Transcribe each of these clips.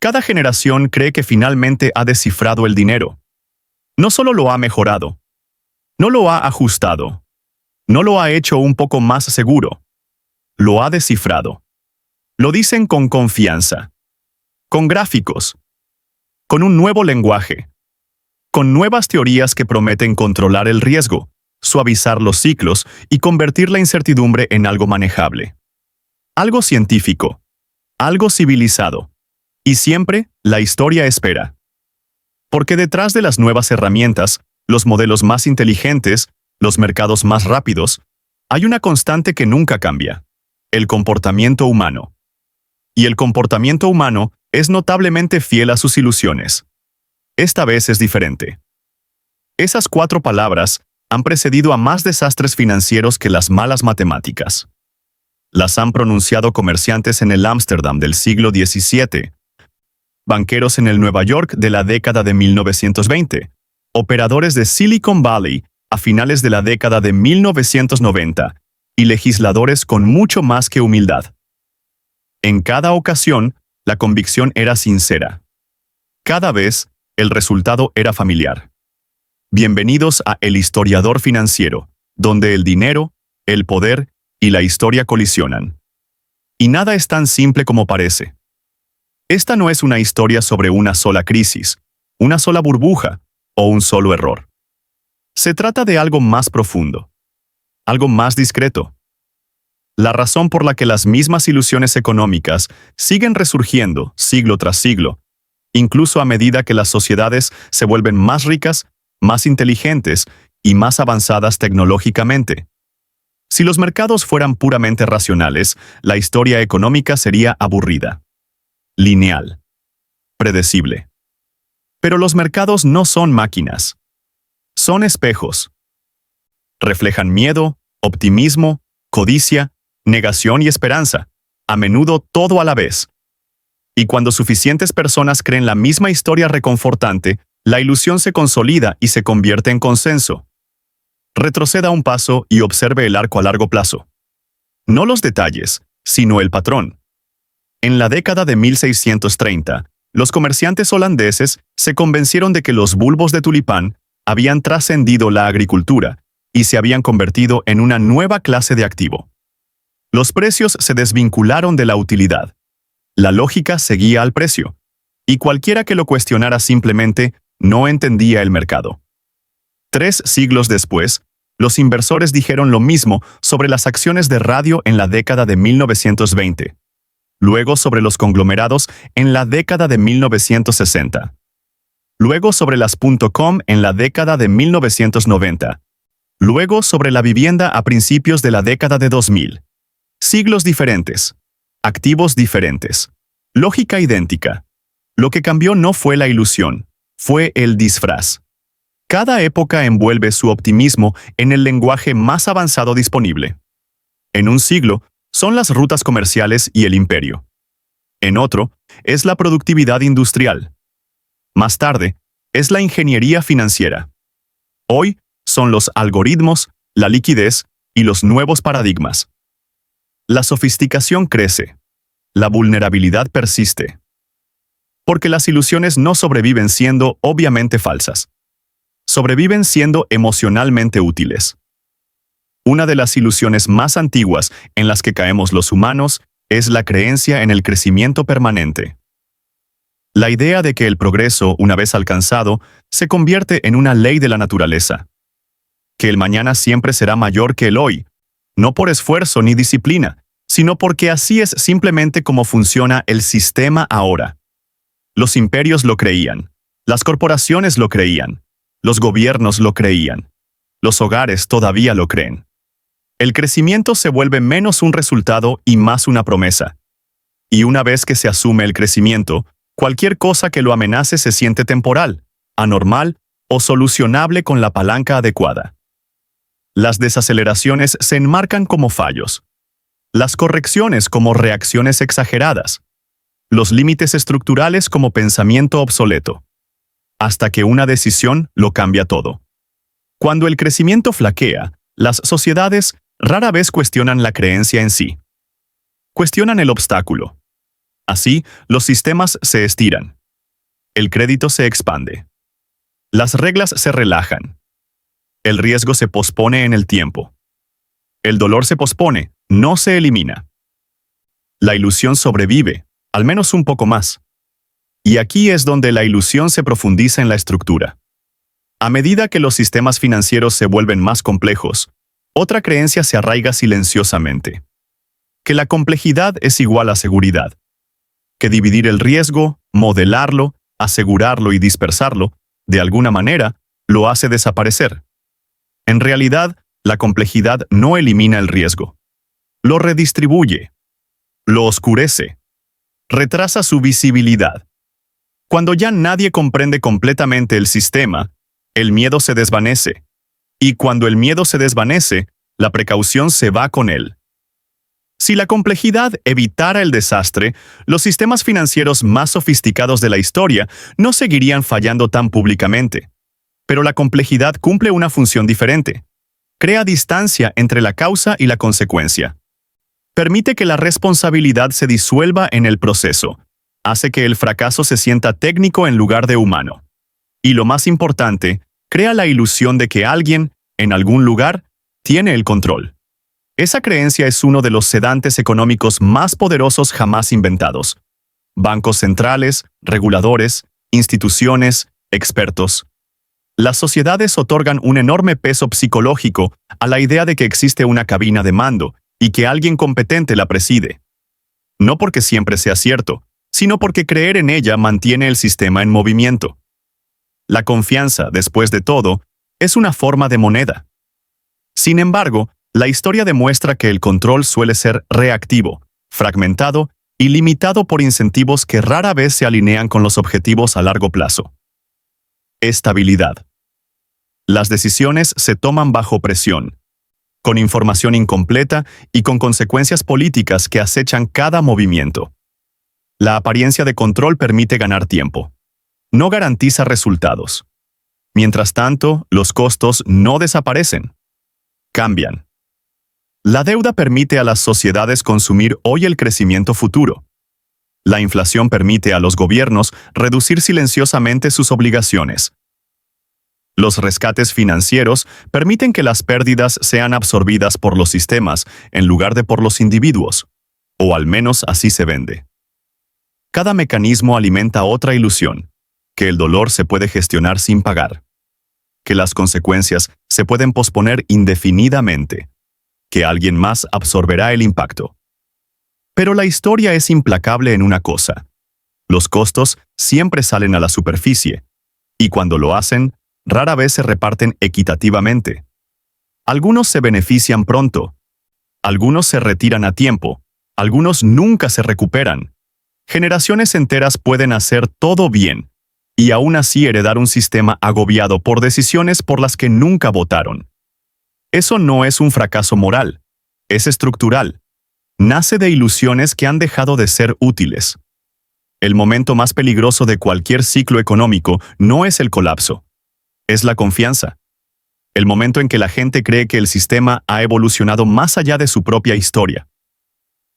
Cada generación cree que finalmente ha descifrado el dinero. No solo lo ha mejorado, no lo ha ajustado, no lo ha hecho un poco más seguro, lo ha descifrado. Lo dicen con confianza, con gráficos, con un nuevo lenguaje, con nuevas teorías que prometen controlar el riesgo, suavizar los ciclos y convertir la incertidumbre en algo manejable. Algo científico, algo civilizado. Y siempre, la historia espera. Porque detrás de las nuevas herramientas, los modelos más inteligentes, los mercados más rápidos, hay una constante que nunca cambia: el comportamiento humano. Y el comportamiento humano es notablemente fiel a sus ilusiones. Esta vez es diferente. Esas 4 palabras han precedido a más desastres financieros que las malas matemáticas. Las han pronunciado comerciantes en el Ámsterdam del siglo XVII, banqueros en el Nueva York de la década de 1920, operadores de Silicon Valley a finales de la década de 1990 y legisladores con mucho más que humildad. En cada ocasión, la convicción era sincera. Cada vez, el resultado era familiar. Bienvenidos a El Historiador Financiero, donde el dinero, el poder y la historia colisionan. Y nada es tan simple como parece. Esta no es una historia sobre una sola crisis, una sola burbuja o un solo error. Se trata de algo más profundo, algo más discreto. La razón por la que las mismas ilusiones económicas siguen resurgiendo siglo tras siglo, incluso a medida que las sociedades se vuelven más ricas, más inteligentes y más avanzadas tecnológicamente. Si los mercados fueran puramente racionales, la historia económica sería aburrida, lineal, predecible. Pero los mercados no son máquinas. Son espejos. Reflejan miedo, optimismo, codicia, negación y esperanza, a menudo todo a la vez. Y cuando suficientes personas creen la misma historia reconfortante, la ilusión se consolida y se convierte en consenso. Retroceda un paso y observe el arco a largo plazo. No los detalles, sino el patrón. En la década de 1630, los comerciantes holandeses se convencieron de que los bulbos de tulipán habían trascendido la agricultura y se habían convertido en una nueva clase de activo. Los precios se desvincularon de la utilidad. La lógica seguía al precio, y cualquiera que lo cuestionara simplemente no entendía el mercado. 3 siglos después, los inversores dijeron lo mismo sobre las acciones de radio en la década de 1920. Luego sobre los conglomerados en la década de 1960. Luego sobre las .com en la década de 1990. Luego sobre la vivienda a principios de la década de 2000. Siglos diferentes. Activos diferentes. Lógica idéntica. Lo que cambió no fue la ilusión, fue el disfraz. Cada época envuelve su optimismo en el lenguaje más avanzado disponible. En un siglo, son las rutas comerciales y el imperio. En otro, es la productividad industrial. Más tarde, es la ingeniería financiera. Hoy, son los algoritmos, la liquidez y los nuevos paradigmas. La sofisticación crece. La vulnerabilidad persiste. Porque las ilusiones no sobreviven siendo obviamente falsas. Sobreviven siendo emocionalmente útiles. Una de las ilusiones más antiguas en las que caemos los humanos es la creencia en el crecimiento permanente. La idea de que el progreso, una vez alcanzado, se convierte en una ley de la naturaleza. Que el mañana siempre será mayor que el hoy, no por esfuerzo ni disciplina, sino porque así es simplemente como funciona el sistema ahora. Los imperios lo creían, las corporaciones lo creían, los gobiernos lo creían, los hogares todavía lo creen. El crecimiento se vuelve menos un resultado y más una promesa. Y una vez que se asume el crecimiento, cualquier cosa que lo amenace se siente temporal, anormal o solucionable con la palanca adecuada. Las desaceleraciones se enmarcan como fallos. Las correcciones como reacciones exageradas. Los límites estructurales como pensamiento obsoleto. Hasta que una decisión lo cambia todo. Cuando el crecimiento flaquea, las sociedades rara vez cuestionan la creencia en sí. Cuestionan el obstáculo. Así, los sistemas se estiran. El crédito se expande. Las reglas se relajan. El riesgo se pospone en el tiempo. El dolor se pospone, no se elimina. La ilusión sobrevive, al menos un poco más. Y aquí es donde la ilusión se profundiza en la estructura. A medida que los sistemas financieros se vuelven más complejos, otra creencia se arraiga silenciosamente. Que la complejidad es igual a seguridad. Que dividir el riesgo, modelarlo, asegurarlo y dispersarlo, de alguna manera, lo hace desaparecer. En realidad, la complejidad no elimina el riesgo. Lo redistribuye. Lo oscurece. Retrasa su visibilidad. Cuando ya nadie comprende completamente el sistema, el miedo se desvanece. Y cuando el miedo se desvanece, la precaución se va con él. Si la complejidad evitara el desastre, los sistemas financieros más sofisticados de la historia no seguirían fallando tan públicamente. Pero la complejidad cumple una función diferente. Crea distancia entre la causa y la consecuencia. Permite que la responsabilidad se disuelva en el proceso. Hace que el fracaso se sienta técnico en lugar de humano. Y lo más importante, crea la ilusión de que alguien, en algún lugar, tiene el control. Esa creencia es uno de los sedantes económicos más poderosos jamás inventados. Bancos centrales, reguladores, instituciones, expertos. Las sociedades otorgan un enorme peso psicológico a la idea de que existe una cabina de mando y que alguien competente la preside. No porque siempre sea cierto, sino porque creer en ella mantiene el sistema en movimiento. La confianza, después de todo, es una forma de moneda. Sin embargo, la historia demuestra que el control suele ser reactivo, fragmentado y limitado por incentivos que rara vez se alinean con los objetivos a largo plazo. Estabilidad. Las decisiones se toman bajo presión, con información incompleta y con consecuencias políticas que acechan cada movimiento. La apariencia de control permite ganar tiempo. No garantiza resultados. Mientras tanto, los costos no desaparecen. Cambian. La deuda permite a las sociedades consumir hoy el crecimiento futuro. La inflación permite a los gobiernos reducir silenciosamente sus obligaciones. Los rescates financieros permiten que las pérdidas sean absorbidas por los sistemas en lugar de por los individuos, o al menos así se vende. Cada mecanismo alimenta otra ilusión, que el dolor se puede gestionar sin pagar, que las consecuencias se pueden posponer indefinidamente, que alguien más absorberá el impacto. Pero la historia es implacable en una cosa. Los costos siempre salen a la superficie, y cuando lo hacen, rara vez se reparten equitativamente. Algunos se benefician pronto, algunos se retiran a tiempo, algunos nunca se recuperan. Generaciones enteras pueden hacer todo bien, y aún así heredar un sistema agobiado por decisiones por las que nunca votaron. Eso no es un fracaso moral, es estructural. Nace de ilusiones que han dejado de ser útiles. El momento más peligroso de cualquier ciclo económico no es el colapso, es la confianza. El momento en que la gente cree que el sistema ha evolucionado más allá de su propia historia,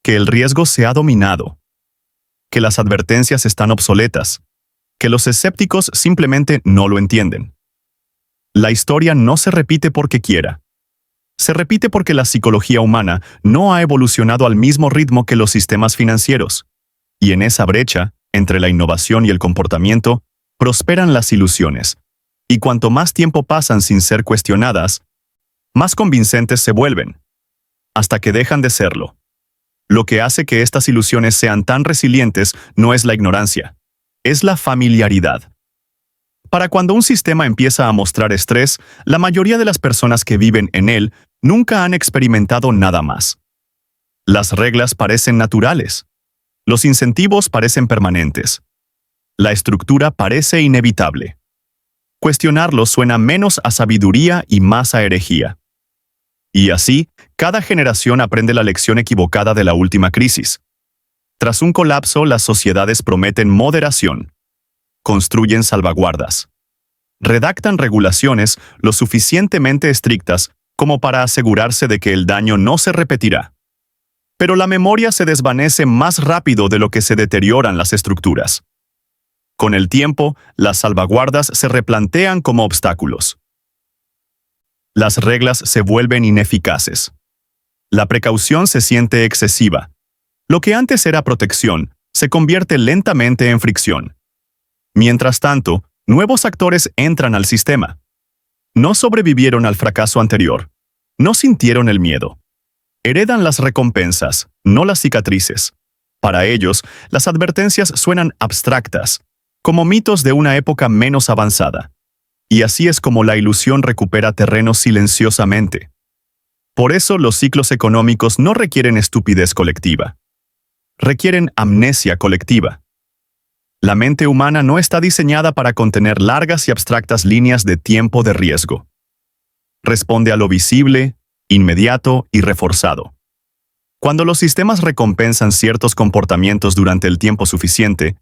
que el riesgo se ha dominado, que las advertencias están obsoletas, que los escépticos simplemente no lo entienden. La historia no se repite porque quiera. Se repite porque la psicología humana no ha evolucionado al mismo ritmo que los sistemas financieros. Y en esa brecha, entre la innovación y el comportamiento, prosperan las ilusiones. Y cuanto más tiempo pasan sin ser cuestionadas, más convincentes se vuelven, hasta que dejan de serlo. Lo que hace que estas ilusiones sean tan resilientes no es la ignorancia, es la familiaridad. Para cuando un sistema empieza a mostrar estrés, la mayoría de las personas que viven en él nunca han experimentado nada más. Las reglas parecen naturales. Los incentivos parecen permanentes. La estructura parece inevitable. Cuestionarlo suena menos a sabiduría y más a herejía. Y así, cada generación aprende la lección equivocada de la última crisis. Tras un colapso, las sociedades prometen moderación. Construyen salvaguardas. Redactan regulaciones lo suficientemente estrictas como para asegurarse de que el daño no se repetirá. Pero la memoria se desvanece más rápido de lo que se deterioran las estructuras. Con el tiempo, las salvaguardas se replantean como obstáculos. Las reglas se vuelven ineficaces. La precaución se siente excesiva. Lo que antes era protección se convierte lentamente en fricción. Mientras tanto, nuevos actores entran al sistema. No sobrevivieron al fracaso anterior. No sintieron el miedo. Heredan las recompensas, no las cicatrices. Para ellos, las advertencias suenan abstractas, como mitos de una época menos avanzada. Y así es como la ilusión recupera terreno silenciosamente. Por eso los ciclos económicos no requieren estupidez colectiva. Requieren amnesia colectiva. La mente humana no está diseñada para contener largas y abstractas líneas de tiempo de riesgo. Responde a lo visible, inmediato y reforzado. Cuando los sistemas recompensan ciertos comportamientos durante el tiempo suficiente,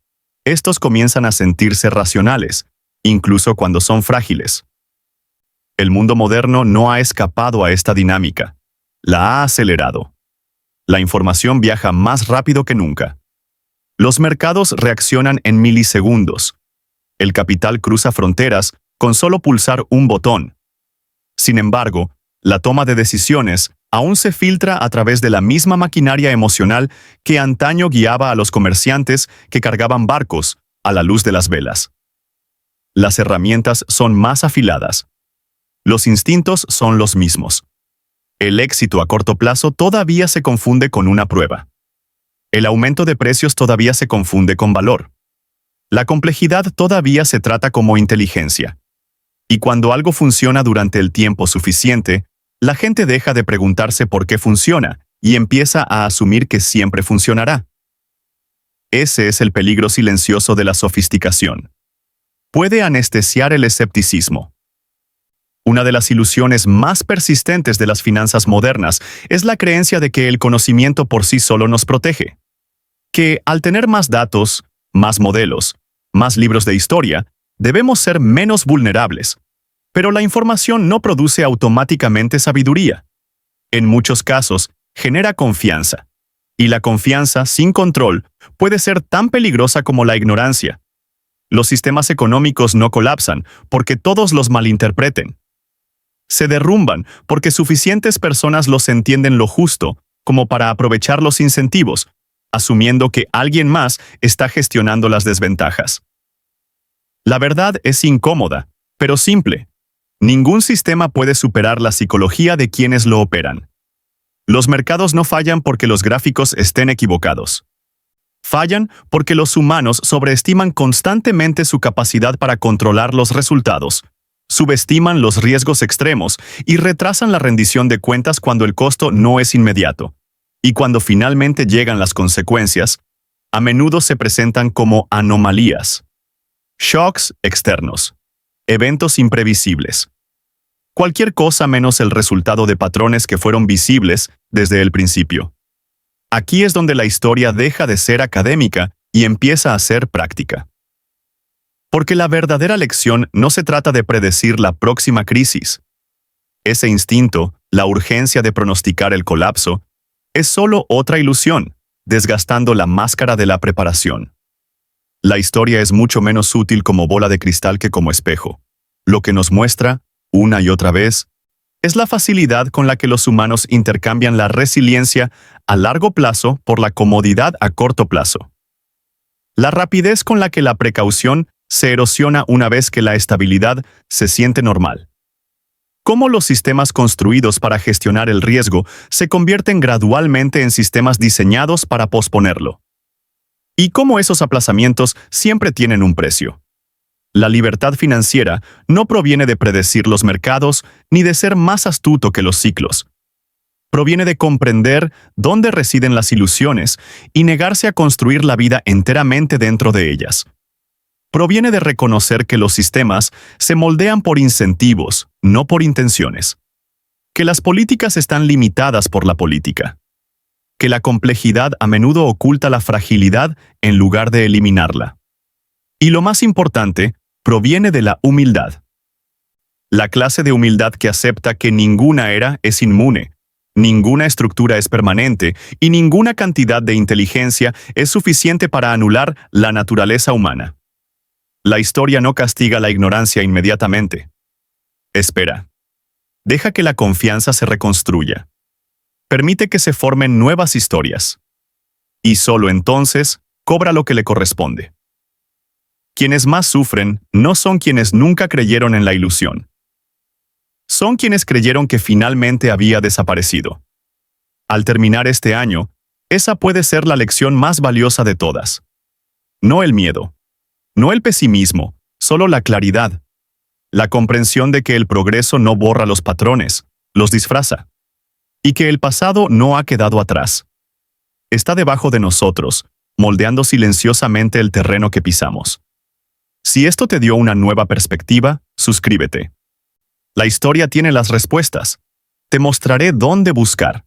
estos comienzan a sentirse racionales, incluso cuando son frágiles. El mundo moderno no ha escapado a esta dinámica. La ha acelerado. La información viaja más rápido que nunca. Los mercados reaccionan en milisegundos. El capital cruza fronteras con solo pulsar un botón. Sin embargo, la toma de decisiones aún se filtra a través de la misma maquinaria emocional que antaño guiaba a los comerciantes que cargaban barcos a la luz de las velas. Las herramientas son más afiladas. Los instintos son los mismos. El éxito a corto plazo todavía se confunde con una prueba. El aumento de precios todavía se confunde con valor. La complejidad todavía se trata como inteligencia. Y cuando algo funciona durante el tiempo suficiente, la gente deja de preguntarse por qué funciona y empieza a asumir que siempre funcionará. Ese es el peligro silencioso de la sofisticación. Puede anestesiar el escepticismo. Una de las ilusiones más persistentes de las finanzas modernas es la creencia de que el conocimiento por sí solo nos protege. Que al tener más datos, más modelos, más libros de historia, debemos ser menos vulnerables. Pero la información no produce automáticamente sabiduría. En muchos casos, genera confianza. Y la confianza sin control puede ser tan peligrosa como la ignorancia. Los sistemas económicos no colapsan porque todos los malinterpreten. Se derrumban porque suficientes personas los entienden lo justo como para aprovechar los incentivos, asumiendo que alguien más está gestionando las desventajas. La verdad es incómoda, pero simple. Ningún sistema puede superar la psicología de quienes lo operan. Los mercados no fallan porque los gráficos estén equivocados. Fallan porque los humanos sobreestiman constantemente su capacidad para controlar los resultados, subestiman los riesgos extremos y retrasan la rendición de cuentas cuando el costo no es inmediato. Y cuando finalmente llegan las consecuencias, a menudo se presentan como anomalías. Shocks externos. Eventos imprevisibles. Cualquier cosa menos el resultado de patrones que fueron visibles desde el principio. Aquí es donde la historia deja de ser académica y empieza a ser práctica. Porque la verdadera lección no se trata de predecir la próxima crisis. Ese instinto, la urgencia de pronosticar el colapso, es solo otra ilusión, desgastando la máscara de la preparación. La historia es mucho menos útil como bola de cristal que como espejo. Lo que nos muestra, una y otra vez, es la facilidad con la que los humanos intercambian la resiliencia a largo plazo por la comodidad a corto plazo. La rapidez con la que la precaución se erosiona una vez que la estabilidad se siente normal. Cómo los sistemas construidos para gestionar el riesgo se convierten gradualmente en sistemas diseñados para posponerlo. Y cómo esos aplazamientos siempre tienen un precio. La libertad financiera no proviene de predecir los mercados ni de ser más astuto que los ciclos. Proviene de comprender dónde residen las ilusiones y negarse a construir la vida enteramente dentro de ellas. Proviene de reconocer que los sistemas se moldean por incentivos, no por intenciones. Que las políticas están limitadas por la política. Que la complejidad a menudo oculta la fragilidad en lugar de eliminarla. Y lo más importante, proviene de la humildad. La clase de humildad que acepta que ninguna era es inmune, Ninguna estructura es permanente y ninguna cantidad de inteligencia es suficiente para anular la naturaleza humana. La historia no castiga la ignorancia inmediatamente. Espera. Deja que la confianza se reconstruya. Permite que se formen nuevas historias. Y solo entonces, cobra lo que le corresponde. Quienes más sufren no son quienes nunca creyeron en la ilusión. Son quienes creyeron que finalmente había desaparecido. Al terminar este año, esa puede ser la lección más valiosa de todas. No el miedo, no el pesimismo, solo la claridad. La comprensión de que el progreso no borra los patrones, los disfraza. Y que el pasado no ha quedado atrás. Está debajo de nosotros, moldeando silenciosamente el terreno que pisamos. Si esto te dio una nueva perspectiva, suscríbete. La historia tiene las respuestas. Te mostraré dónde buscar.